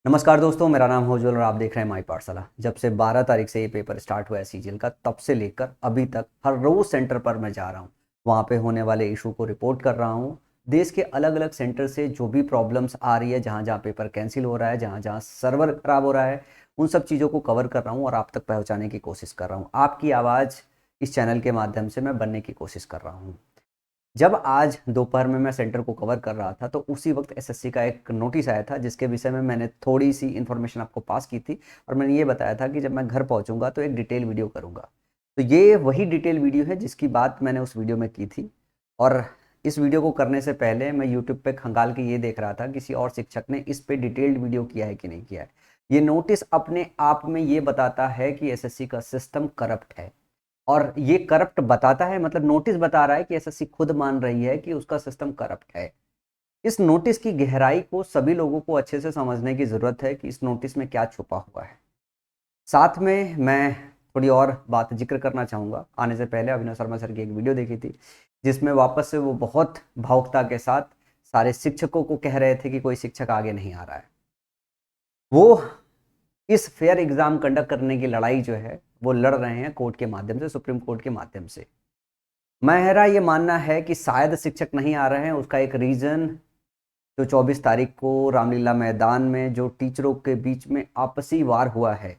नमस्कार दोस्तों, मेरा नाम है उज्ज्वल और आप देख रहे हैं माई पाठशाला। जब से 12 तारीख से ये पेपर स्टार्ट हुआ है सीजीएल का, तब से लेकर अभी तक हर रोज सेंटर पर मैं जा रहा हूँ। वहाँ पे होने वाले इशू को रिपोर्ट कर रहा हूँ। देश के अलग अलग सेंटर से जो भी प्रॉब्लम्स आ रही है, जहाँ जहाँ पेपर कैंसिल हो रहा है, जहाँ जहाँ सर्वर खराब हो रहा है, उन सब चीज़ों को कवर कर रहा हूँ और आप तक पहुँचाने की कोशिश कर रहा हूँ। आपकी आवाज़ इस चैनल के माध्यम से मैं बनने की कोशिश कर रहा हूँ। जब आज दोपहर में मैं सेंटर को कवर कर रहा था, तो उसी वक्त एसएससी का एक नोटिस आया था, जिसके विषय में मैंने थोड़ी सी इन्फॉर्मेशन आपको पास की थी। और मैंने ये बताया था कि जब मैं घर पहुंचूंगा तो एक डिटेल वीडियो करूंगा। तो ये वही डिटेल वीडियो है जिसकी बात मैंने उस वीडियो में की थी। और इस वीडियो को करने से पहले मैं यूट्यूब पे खंगाल के ये देख रहा था किसी और शिक्षक ने इस पे डिटेल्ड वीडियो किया है कि नहीं किया है। ये नोटिस अपने आप में ये बताता है कि एसएससी का सिस्टम करप्ट है। और ये करप्ट बताता है, मतलब नोटिस बता रहा है कि एसएससी खुद मान रही है कि उसका सिस्टम करप्ट है। इस नोटिस की गहराई को सभी लोगों को अच्छे से समझने की जरूरत है कि इस नोटिस में क्या छुपा हुआ है। साथ में मैं थोड़ी और बात जिक्र करना चाहूँगा। आने से पहले अभिनव शर्मा सर की एक वीडियो देखी थी, जिसमें वापस से वो बहुत भावुकता के साथ सारे शिक्षकों को कह रहे थे कि कोई शिक्षक आगे नहीं आ रहा है। वो इस फेयर एग्जाम कंडक्ट करने की लड़ाई जो है वो लड़ रहे हैं कोर्ट के माध्यम से, सुप्रीम कोर्ट के माध्यम से। मेरा ये मानना है कि शायद शिक्षक नहीं आ रहे हैं, उसका एक रीजन जो 24 तारीख को रामलीला मैदान में जो टीचरों के बीच में आपसी वार हुआ है,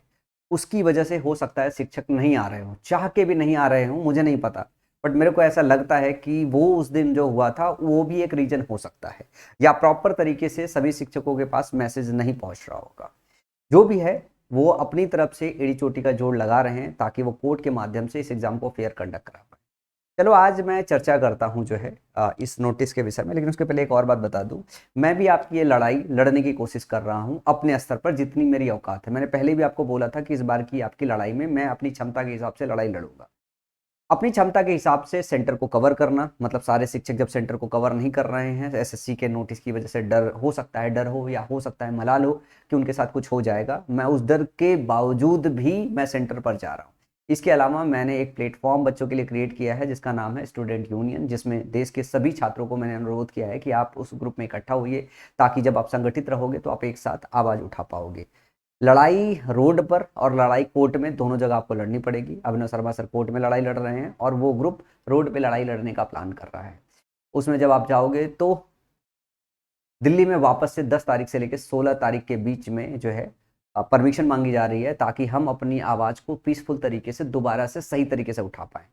उसकी वजह से हो सकता है शिक्षक नहीं आ रहे हो, चाह के भी नहीं आ रहे हो, मुझे नहीं पता। बट मेरे को ऐसा लगता है कि वो उस दिन जो हुआ था वो भी एक रीजन हो सकता है, या प्रॉपर तरीके से सभी शिक्षकों के पास मैसेज नहीं पहुंच रहा होगा। जो भी है, वो अपनी तरफ से एड़ी चोटी का जोड़ लगा रहे हैं ताकि वो कोर्ट के माध्यम से इस एग्जाम को फेयर कंडक्ट करा पाए। चलो आज मैं चर्चा करता हूं जो है इस नोटिस के विषय में, लेकिन उसके पहले एक और बात बता दूं। मैं भी आपकी ये लड़ाई लड़ने की कोशिश कर रहा हूं अपने स्तर पर, जितनी मेरी औकात है। मैंने पहले भी आपको बोला था कि इस बार की आपकी लड़ाई में मैं अपनी क्षमता के हिसाब से लड़ाई लड़ूंगा। अपनी क्षमता के हिसाब से सेंटर को कवर करना, मतलब सारे शिक्षक जब सेंटर को कवर नहीं कर रहे हैं एसएससी के नोटिस की वजह से, डर हो सकता है, डर हो या हो सकता है मलाल हो कि उनके साथ कुछ हो जाएगा, मैं उस डर के बावजूद भी मैं सेंटर पर जा रहा हूँ। इसके अलावा मैंने एक प्लेटफॉर्म बच्चों के लिए क्रिएट किया है जिसका नाम है स्टूडेंट यूनियन, जिसमें देश के सभी छात्रों को मैंने अनुरोध किया है कि आप उस ग्रुप में इकट्ठा होइए, ताकि जब आप संगठित रहोगे तो आप एक साथ आवाज उठा पाओगे। लड़ाई रोड पर और लड़ाई कोर्ट में, दोनों जगह आपको लड़नी पड़ेगी। अभिनव शर्मा सर कोर्ट में लड़ाई लड़ रहे हैं और वो ग्रुप रोड पे लड़ाई लड़ने का प्लान कर रहा है। उसमें जब आप जाओगे तो दिल्ली में वापस से 10 तारीख से लेकर 16 तारीख के बीच में जो है परमिशन मांगी जा रही है, ताकि हम अपनी आवाज़ को पीसफुल तरीके से दोबारा से सही तरीके से उठा पाएँ।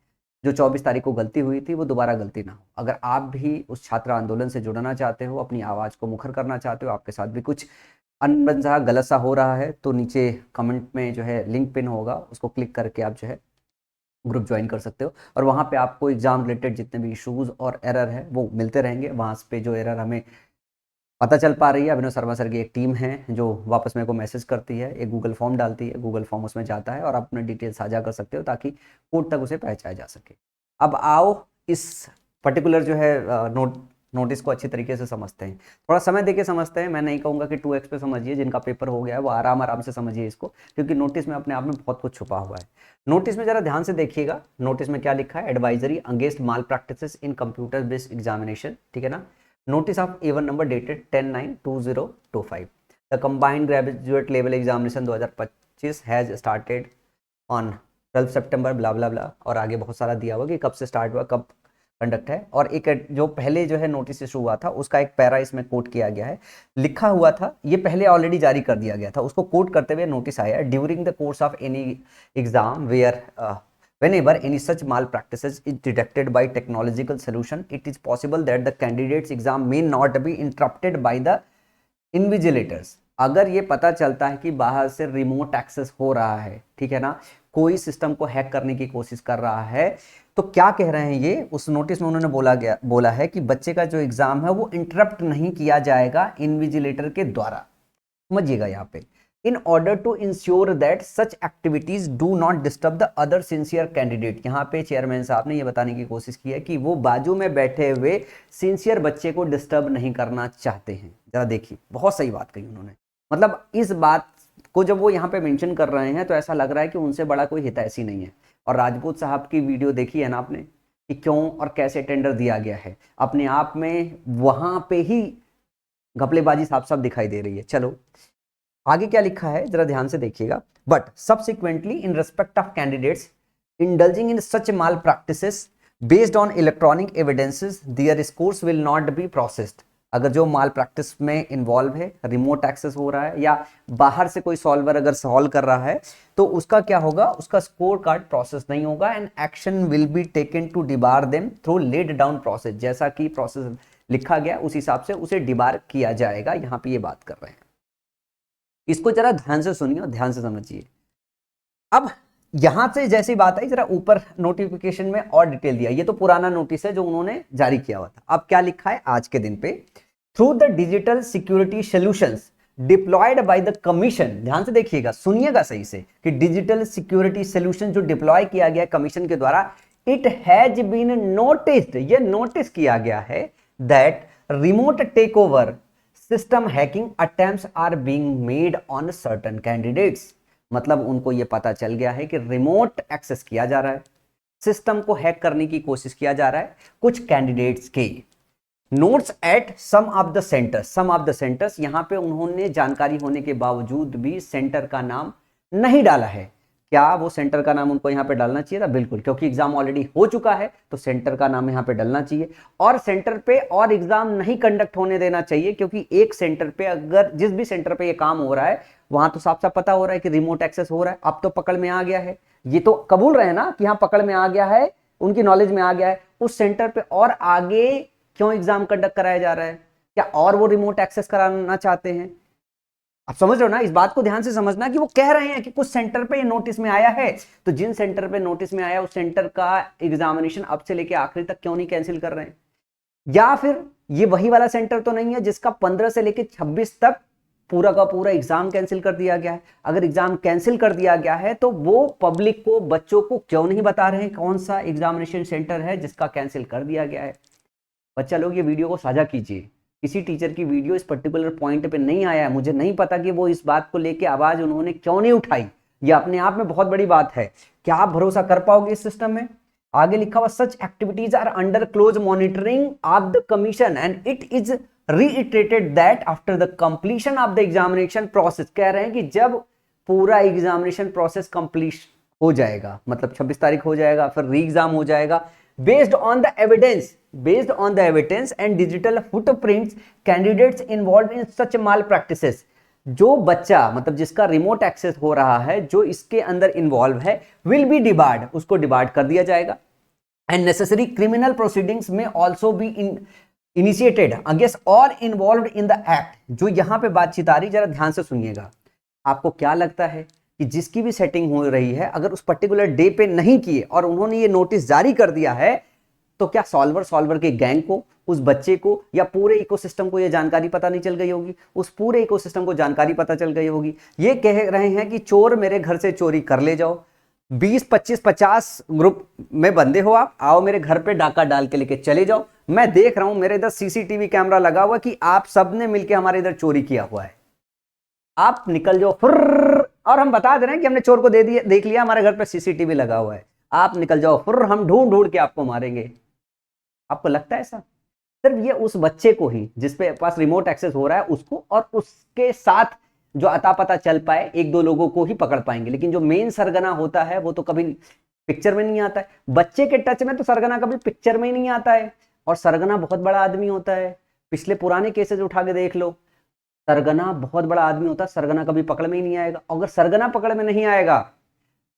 जो 24 तारीख को गलती हुई थी वो दोबारा गलती ना हो। अगर आप भी उस छात्र आंदोलन से जुड़ना चाहते हो, अपनी आवाज़ को मुखर करना चाहते हो, आपके साथ भी कुछ अनबन गलत सा हो रहा है, तो नीचे कमेंट में जो है लिंक पिन होगा, उसको क्लिक करके आप जो है ग्रुप ज्वाइन कर सकते हो। और वहाँ पे आपको एग्जाम रिलेटेड जितने भी इश्यूज और एरर है वो मिलते रहेंगे। वहाँ पे जो एरर हमें पता चल पा रही है, अभिनव शर्मा सर की एक टीम है जो वापस मेरे को मैसेज करती है, एक गूगल फॉर्म डालती है, गूगल फॉर्म उसमें जाता है और आप अपने डिटेल साझा कर सकते हो ताकि कोर्ट तक उसे पहुँचाया जा सके। अब आओ इस पर्टिकुलर जो है नोटिस को अच्छी तरीके से समझते हैं। थोड़ा समय देके समझते हैं। मैं नहीं कहूँगा कि 2x पे समझिए, जिनका पेपर हो गया है वो आराम आराम से समझिए इसको, क्योंकि नोटिस में अपने आप में बहुत कुछ छुपा हुआ है। नोटिस में जरा ध्यान से देखिएगा, नोटिस में क्या लिखा है, एडवाइजरी अगेंस्ट माल प्रैक्टिसेस इन कंप्यूटर बेस्ड एग्जामिनेशन, ठीक है ना। Notice of A1 number dated 10/9/2025। The combined graduate level examination 2025 has started on 12 सितंबर ब्ला ब्ला ब्ला, और आगे बहुत सारा दिया हुआ कि कब से स्टार्ट हुआ, कब कंडक्ट है। और एक जो पहले जो है नोटिस इशू हुआ था उसका एक पैरा इसमें कोट किया गया है, लिखा हुआ था, ये पहले ऑलरेडी जारी कर दिया गया था, उसको कोट करते हुए नोटिस आया, during the course of any exam where whenever any such malpractices is detected by technological solution, it is possible that the candidate's exam may not be interrupted by the invigilators. अगर ये पता चलता है कि बाहर से remote access हो रहा है, ठीक है ना, कोई सिस्टम को हैक करने की कोशिश कर रहा है, तो क्या कह रहे हैं ये, उस नोटिस में उन्होंने बोला है कि बच्चे का जो एग्जाम है वो इंटरप्ट नहीं किया जाएगा इन्विजिलेटर के द्वारा। समझिएगा यहाँ पे, in order to ensure that such activities do not disturb the other sincere candidate. यहाँ पे चेयरमैन साहब ने ये बताने की कोशिश की है कि वो बाजू में बैठे हुए सिंसियर बच्चे को डिस्टर्ब नहीं करना चाहते हैं। जरा देखिए, बहुत सही बात कही उन्होंने। मतलब इस बात को जब वो यहाँ पे मेंशन कर रहे हैं तो ऐसा लग रहा है कि उनसे बड़ा कोई हितैषी नहीं है। और राजपूत साहब की वीडियो देखी है ना आपने, कि क्यों और कैसे टेंडर दिया गया है, अपने आप में वहां पे ही घपलेबाजी साफ साफ दिखाई दे रही है। चलो आगे क्या लिखा है जरा ध्यान से देखिएगा। But subsequently in respect of candidates indulging in such malpractices based on electronic evidences their scores will not be processed। अगर जो माल प्रैक्टिस में इन्वॉल्व है, रिमोट एक्सेस हो रहा है या बाहर से कोई सॉल्वर अगर सॉल्व कर रहा है, तो उसका क्या होगा, उसका स्कोर कार्ड प्रोसेस नहीं होगा and action will be taken to debar them through laid down process. जैसा कि प्रोसेस लिखा गया उस हिसाब से उसे डिबार किया जाएगा। यहां पे ये बात कर रहे हैं, इसको जरा ध्यान से सुनिए और ध्यान से समझिए। अब यहां से जैसी बात आई, जरा ऊपर नोटिफिकेशन में और डिटेल दिया, ये तो पुराना नोटिस है जो उन्होंने जारी किया हुआ था। अब क्या लिखा है आज के दिन पे, through the digital security solutions deployed by the commission. ध्यान से देखिएगा, सुनिएगा सही से कि डिजिटल सिक्योरिटी सॉल्यूशन जो डिप्लॉय किया गया कमीशन के द्वारा, इट हैज बीन नोटिस्ड, ये नोटिस किया गया है that remote take over system hacking attempts are being made on certain candidates. मतलब उनको ये पता चल गया है कि रिमोट एक्सेस किया जा रहा है, सिस्टम को हैक करने की कोशिश किया जा रहा है कुछ कैंडिडेट्स के। Notes at some of the centres, some of the centres, यहां पे उन्होंने जानकारी होने के बावजूद भी सेंटर का नाम नहीं डाला है। क्या वो सेंटर का नाम उनको यहाँ पे डालना चाहिए था? बिल्कुल, क्योंकि एग्जाम ऑलरेडी हो चुका है तो सेंटर का नाम यहाँ पे डालना चाहिए। और सेंटर पे और एग्जाम नहीं कंडक्ट होने देना चाहिए, क्योंकि एक सेंटर पे अगर जिस भी सेंटर पे ये काम हो रहा है वहां तो साफ साफ पता हो रहा है कि रिमोट एक्सेस हो रहा है। अब तो पकड़ में आ गया है, ये तो कबूल रहे ना कि हाँ पकड़ में आ गया है, उनकी नॉलेज में आ गया है। उस सेंटर पे और आगे क्यों एग्जाम कंडक्ट कराया जा रहा है? क्या और वो रिमोट एक्सेस कराना चाहते हैं? आप समझ रहे हो ना, इस बात को ध्यान से समझना कि वो कह रहे हैं कि कुछ सेंटर पे ये नोटिस में आया है, तो जिन सेंटर पे नोटिस में आया उस सेंटर का एग्जामिनेशन अब से लेके आखिरी तक क्यों नहीं कैंसिल कर रहे हैं? या फिर ये वही वाला सेंटर तो नहीं है जिसका 15 से लेके 26 तक पूरा का पूरा एग्जाम कैंसिल कर दिया गया है? अगर एग्जाम कैंसिल कर दिया गया है तो वो पब्लिक को, बच्चों को क्यों नहीं बता रहे हैं कौन सा एग्जामिनेशन सेंटर है जिसका कैंसिल कर दिया गया है? बच्चा लोग ये वीडियो को साझा कीजिए। किसी टीचर की वीडियो इस पर्टिकुलर पॉइंट पे नहीं आया है, मुझे नहीं पता कि वो इस बात को लेके आवाज उन्होंने क्यों नहीं उठाई। ये अपने आप में बहुत बड़ी बात है। क्या आप भरोसा कर पाओगे इस सिस्टम में? आगे लिखा हुआ, such activities are under close monitoring of the commission and it is reiterated that after the completion of the examination process. कह रहे हैं कि जब पूरा एग्जामिनेशन प्रोसेस कंप्लीट हो जाएगा, मतलब 26 तारीख हो जाएगा, फिर री एग्जाम हो जाएगा, based on the evidence and digital footprints candidates involved in such malpractices। जो बच्चा, मतलब जिसका रिमोट एक्सेस हो रहा है, जो इसके अंदर इन्वॉल्व है, विल बी डिबार्ड, उसको डिबार्ड कर दिया जाएगा। एंड नेसेसरी क्रिमिनल प्रोसीडिंग्स में also be initiated against all involved in the act. जो यहां पे बातचीत आ रही, जरा ध्यान से सुनिएगा। आपको क्या लगता है कि जिसकी भी सेटिंग हो रही है, अगर उस पर्टिकुलर डे पे नहीं किए और उन्होंने ये नोटिस जारी कर दिया है, तो क्या सॉल्वर के गैंग को, उस बच्चे को या पूरे इकोसिस्टम को ये जानकारी पता नहीं चल गई होगी? उस पूरे इकोसिस्टम को जानकारी पता चल गई होगी। ये कह रहे हैं कि चोर मेरे घर से चोरी कर ले जाओ, 20, 25, 50 ग्रुप में बंदे हो, आप आओ मेरे घर पे डाका डाल के लेके चले जाओ। मैं देख रहा हूं मेरे इधर सीसीटीवी कैमरा लगा हुआ कि आप सबने मिलकर हमारे इधर चोरी किया हुआ है, आप निकल जाओ फुर्र, और हम बता दे रहे हैं कि हमने चोर को देख लिया, हमारे घर पे सीसीटीवी लगा हुआ है, आप निकल जाओ फुर्र, हम ढूंढ ढूंढ के आपको मारेंगे। आपको लगता है ऐसा? सिर्फ ये उस बच्चे को ही जिसपे पास रिमोट एक्सेस हो रहा है उसको, और उसके साथ जो अता पता चल पाए 1-2 लोगों को ही पकड़ पाएंगे, लेकिन जो मेन सरगना होता है वो तो कभी पिक्चर में नहीं आता है। बच्चे के टच में तो सरगना कभी पिक्चर में ही नहीं आता है, और सरगना बहुत बड़ा आदमी होता है। पिछले पुराने केसेस उठा के देख लो, सरगना बहुत बड़ा आदमी होता है, सरगना कभी पकड़ में ही नहीं आएगा। अगर सरगना पकड़ में नहीं आएगा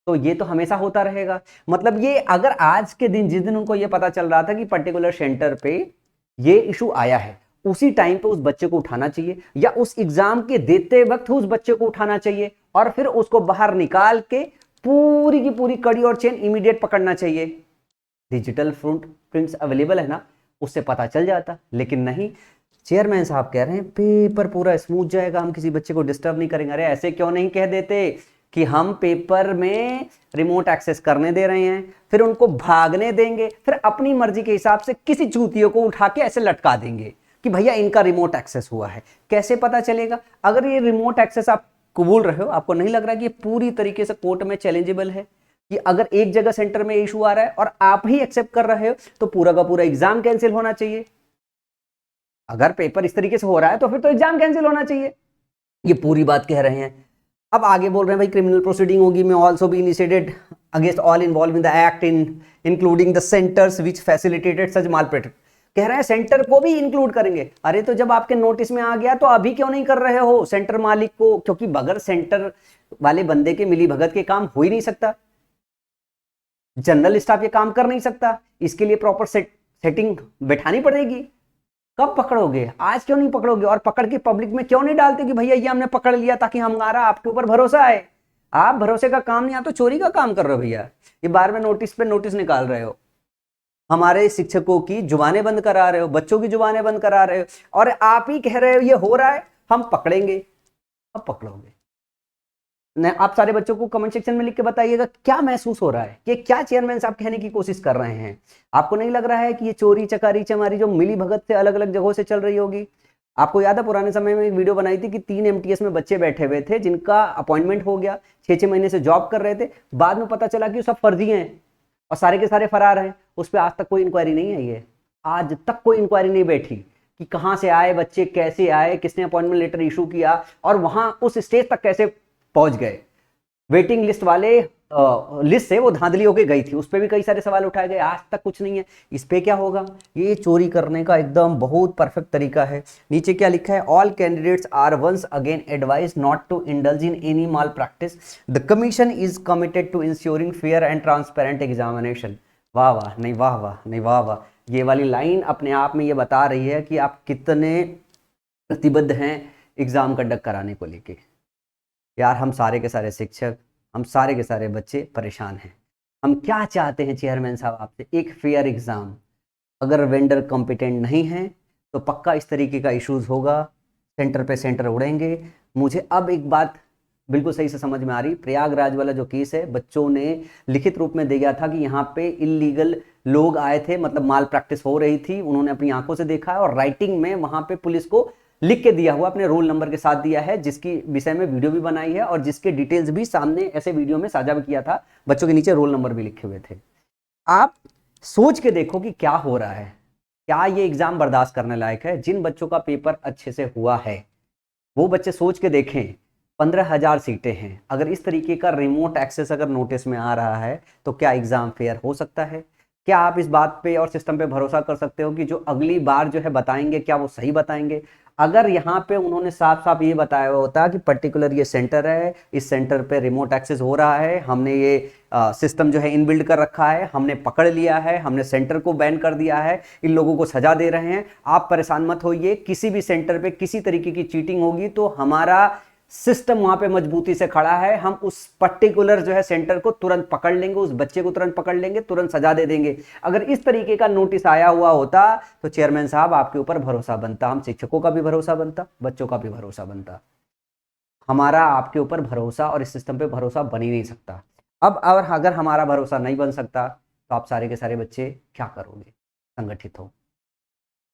तो ये तो हमेशा होता रहेगा। मतलब ये अगर आज के दिन, जिस दिन उनको ये पता चल रहा था कि पर्टिकुलर सेंटर पे ये इशू आया है, उसी टाइम पे उस बच्चे को उठाना चाहिए, या उस एग्जाम के देते वक्त उस बच्चे को उठाना चाहिए, और फिर उसको बाहर निकाल के पूरी की पूरी कड़ी और चेन इमीडिएट पकड़ना चाहिए। डिजिटल प्रिंट्स अवेलेबल है ना, उससे पता चल जाता, लेकिन नहीं। चेयरमैन साहब कह रहे हैं पेपर पूरा स्मूथ जाएगा, हम किसी बच्चे को डिस्टर्ब नहीं करेंगे। अरे ऐसे क्यों नहीं कह देते कि हम पेपर में रिमोट एक्सेस करने दे रहे हैं, फिर उनको भागने देंगे, फिर अपनी मर्जी के हिसाब से किसी चूतियों को उठा के ऐसे लटका देंगे कि भैया इनका रिमोट एक्सेस हुआ है। कैसे पता चलेगा? अगर ये रिमोट एक्सेस आप कबूल रहे हो, आपको नहीं लग रहा कि ये पूरी तरीके से कोर्ट में चैलेंजेबल है, कि अगर एक जगह सेंटर में इशू आ रहा है और आप ही एक्सेप्ट कर रहे हो, तो पूरा का पूरा एग्जाम कैंसिल होना चाहिए। अगर पेपर इस तरीके से हो रहा है तो फिर तो एग्जाम कैंसिल होना चाहिए। ये पूरी बात कह रहे हैं। अब आगे बोल रहे हैं भाई क्रिमिनल प्रोसीडिंग होगी, में also be initiated against all involve in the act including the centres which facilitated such mall practice. कह रहे हैं सेंटर को भी इंक्लूड करेंगे। अरे तो जब आपके नोटिस में आ गया तो अभी क्यों नहीं कर रहे हो सेंटर मालिक को? क्योंकि बगैर सेंटर वाले बंदे के मिली भगत के काम हो ही नहीं सकता, जनरल स्टाफ ये काम कर नहीं सकता, इसके लिए प्रॉपर सेटिंग बैठानी पड़ेगी। कब पकड़ोगे? आज क्यों नहीं पकड़ोगे? और पकड़ के पब्लिक में क्यों नहीं डालते कि भैया ये हमने पकड़ लिया, ताकि हमारा आपके ऊपर भरोसा है। आप भरोसे का काम नहीं, आप तो चोरी का काम कर रहे हो भैया। ये बार में नोटिस पे नोटिस निकाल रहे हो, हमारे शिक्षकों की जुबानें बंद करा रहे हो, बच्चों की जुबानें बंद करा रहे हो, और आप ही कह रहे हो ये हो रहा है, हम पकड़ेंगे। अब पकड़ोगे? आप सारे बच्चों को कमेंट सेक्शन में लिख के बताइएगा क्या महसूस हो रहा है, कि क्या चेयरमैन साहब कहने की कोशिश कर रहे हैं। आपको नहीं लग रहा है कि ये चोरी चकारी चमारी जो मिली भगत से अलग अलग जगहों से चल रही होगी? आपको याद है पुराने समय में एक वीडियो बनाई थी कि 3 MTS में बच्चे बैठे हुए थे जिनका अपॉइंटमेंट हो गया, 6-6 महीने से जॉब कर रहे थे, बाद में पता चला कि सब फर्जी हैं और सारे के सारे फरार हैं। उस पर आज तक कोई इंक्वायरी नहीं आई है, आज तक कोई इंक्वायरी नहीं बैठी कि कहाँ से आए बच्चे, कैसे आए, किसने अपॉइंटमेंट लेटर इशू किया, और वहां उस स्टेज तक कैसे पहुंच गए। वेटिंग लिस्ट वाले लिस्ट से वो धांधली होके गई थी, उस पर भी कई सारे सवाल उठाए गए, आज तक कुछ नहीं है। इस पे क्या होगा? ये चोरी करने का एकदम बहुत परफेक्ट तरीका है। नीचे क्या लिखा है? All candidates are once again advise not to indulge in any malpractice, the commission is committed to ensuring fair and transparent examination. वाह वाह, नहीं वाह वाह, नहीं वाह वाह। ये वाली लाइन अपने आप में ये बता रही है कि आप कितने प्रतिबद्ध हैं एग्जाम कंडक्ट कराने को लेके। यार हम सारे के सारे शिक्षक, हम सारे के सारे बच्चे परेशान हैं। हम क्या चाहते हैं चेयरमैन साहब आपसे? एक फेयर एग्जाम। अगर वेंडर कॉम्पिटेंट नहीं है तो पक्का इस तरीके का इश्यूज होगा, सेंटर पे सेंटर उड़ेंगे। मुझे अब एक बात बिल्कुल सही से समझ में आ रही, प्रयागराज वाला जो केस है, बच्चों ने लिखित रूप में दिया था कि यहाँ पे इलीगल लोग आए थे, मतलब माल प्रैक्टिस हो रही थी, उन्होंने अपनी आंखों से देखा है, और राइटिंग में वहां पे पुलिस को लिख के दिया हुआ, अपने रोल नंबर के साथ दिया है, जिसकी विषय में वीडियो भी बनाई है और जिसके डिटेल्स भी सामने ऐसे वीडियो में साझा भी किया था। बच्चों के नीचे रोल नंबर भी लिखे हुए थे। आप सोच के देखो कि क्या हो रहा है। क्या ये एग्जाम बर्दाश्त करने लायक है? जिन बच्चों का पेपर अच्छे से हुआ है वो बच्चे सोच के देखें। 15,000 सीटें हैं, अगर इस तरीके का रिमोट एक्सेस अगर नोटिस में आ रहा है तो क्या एग्जाम फेयर हो सकता है? क्या आप इस बात पे और सिस्टम पे भरोसा कर सकते हो कि जो अगली बार जो है बताएंगे क्या वो सही बताएंगे? अगर यहाँ पे उन्होंने साफ साफ ये बताया होता कि पर्टिकुलर ये सेंटर है, इस सेंटर पे रिमोट एक्सेस हो रहा है, हमने ये सिस्टम जो है इनबिल्ड कर रखा है, हमने पकड़ लिया है, हमने सेंटर को बैन कर दिया है, इन लोगों को सजा दे रहे हैं, आप परेशान मत होइए, किसी भी सेंटर पे किसी तरीके की चीटिंग होगी तो हमारा सिस्टम वहां पे मजबूती से खड़ा है, हम उस पर्टिकुलर जो है सेंटर को तुरंत पकड़ लेंगे, उस बच्चे को तुरंत पकड़ लेंगे, तुरंत सजा दे देंगे। अगर इस तरीके का नोटिस आया हुआ होता तो चेयरमैन साहब आपके ऊपर भरोसा बनता, हम शिक्षकों का भी भरोसा बनता, बच्चों का भी भरोसा बनता। हमारा आपके ऊपर भरोसा और इस सिस्टम पे भरोसा बन ही नहीं सकता। अब और अगर हमारा भरोसा नहीं बन सकता तो आप सारे के सारे बच्चे क्या करोगे? संगठित हो।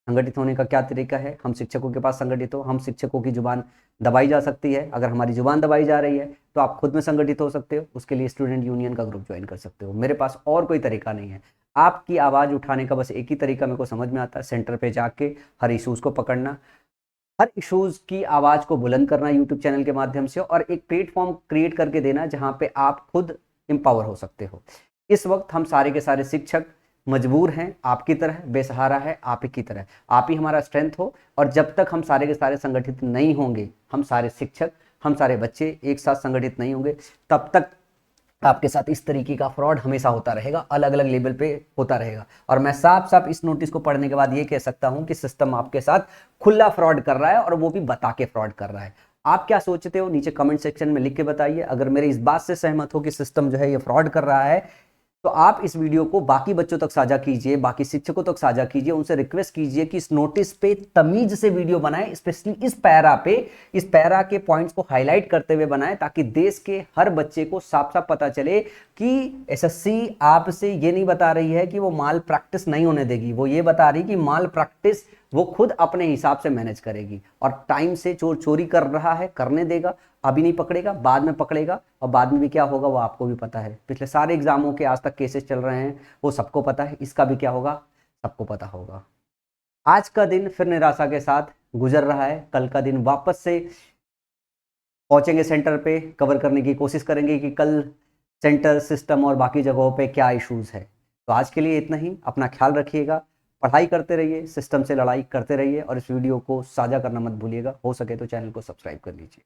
संगठित होने का क्या तरीका है? हम शिक्षकों के पास संगठित हो, हम शिक्षकों की जुबान दबाई जा सकती है। अगर हमारी जुबान दबाई जा रही है तो आप खुद में संगठित हो सकते हो, उसके लिए स्टूडेंट यूनियन का ग्रुप ज्वाइन कर सकते हो। मेरे पास और कोई तरीका नहीं है। आपकी आवाज़ उठाने का बस एक ही तरीका मेरे को समझ में आता है, सेंटर पे जाके हर इशूज़ को पकड़ना, हर इशूज़ की आवाज़ को बुलंद करना यूट्यूब चैनल के माध्यम से, और एक प्लेटफॉर्म क्रिएट करके देना जहाँ पे आप खुद एम्पावर हो सकते हो। इस वक्त हम सारे के सारे शिक्षक मजबूर हैं, आपकी तरह बेसहारा है, आप ही की तरह, आप ही हमारा स्ट्रेंथ हो। और जब तक हम सारे के सारे संगठित नहीं होंगे, हम सारे शिक्षक, हम सारे बच्चे एक साथ संगठित नहीं होंगे, तब तक आपके साथ इस तरीके का फ्रॉड हमेशा होता रहेगा, अलग अलग लेवल पे होता रहेगा। और मैं साफ साफ इस नोटिस को पढ़ने के बाद ये कह सकता हूं कि सिस्टम आपके साथ खुला फ्रॉड कर रहा है, और वो भी बता के फ्रॉड कर रहा है। आप क्या सोचते हो नीचे कमेंट सेक्शन में लिख के बताइए। अगर मेरे इस बात से सहमत हो कि सिस्टम जो है ये फ्रॉड कर रहा है, तो आप इस वीडियो को बाकी बच्चों तक साझा कीजिए, बाकी शिक्षकों तक साझा कीजिए, उनसे रिक्वेस्ट कीजिए कि इस नोटिस पे तमीज से वीडियो बनाएं, स्पेशली इस पैरा पे, इस पैरा के पॉइंट्स को हाईलाइट करते हुए बनाएं, ताकि देश के हर बच्चे को साफ साफ पता चले कि एसएससी आपसे ये नहीं बता रही है कि वो माल प्रैक्टिस नहीं होने देगी, वो ये बता रही कि माल प्रैक्टिस वो खुद अपने हिसाब से मैनेज करेगी, और टाइम से चोर चोरी कर रहा है करने देगा, अभी नहीं पकड़ेगा, बाद में पकड़ेगा, और बाद में भी क्या होगा वो आपको भी पता है। पिछले सारे एग्जामों के आज तक केसेस चल रहे हैं, वो सबको पता है, इसका भी क्या होगा सबको पता होगा। आज का दिन फिर निराशा के साथ गुजर रहा है, कल का दिन वापस से पहुँचेंगे सेंटर पे, कवर करने की कोशिश करेंगे कि कल सेंटर, सिस्टम और बाकी जगहों पे क्या इश्यूज़ है। तो आज के लिए इतना ही, अपना ख्याल रखिएगा, पढ़ाई करते रहिए, सिस्टम से लड़ाई करते रहिए और इस वीडियो को साझा करना मत भूलिएगा। हो सके तो चैनल को सब्सक्राइब कर लीजिए।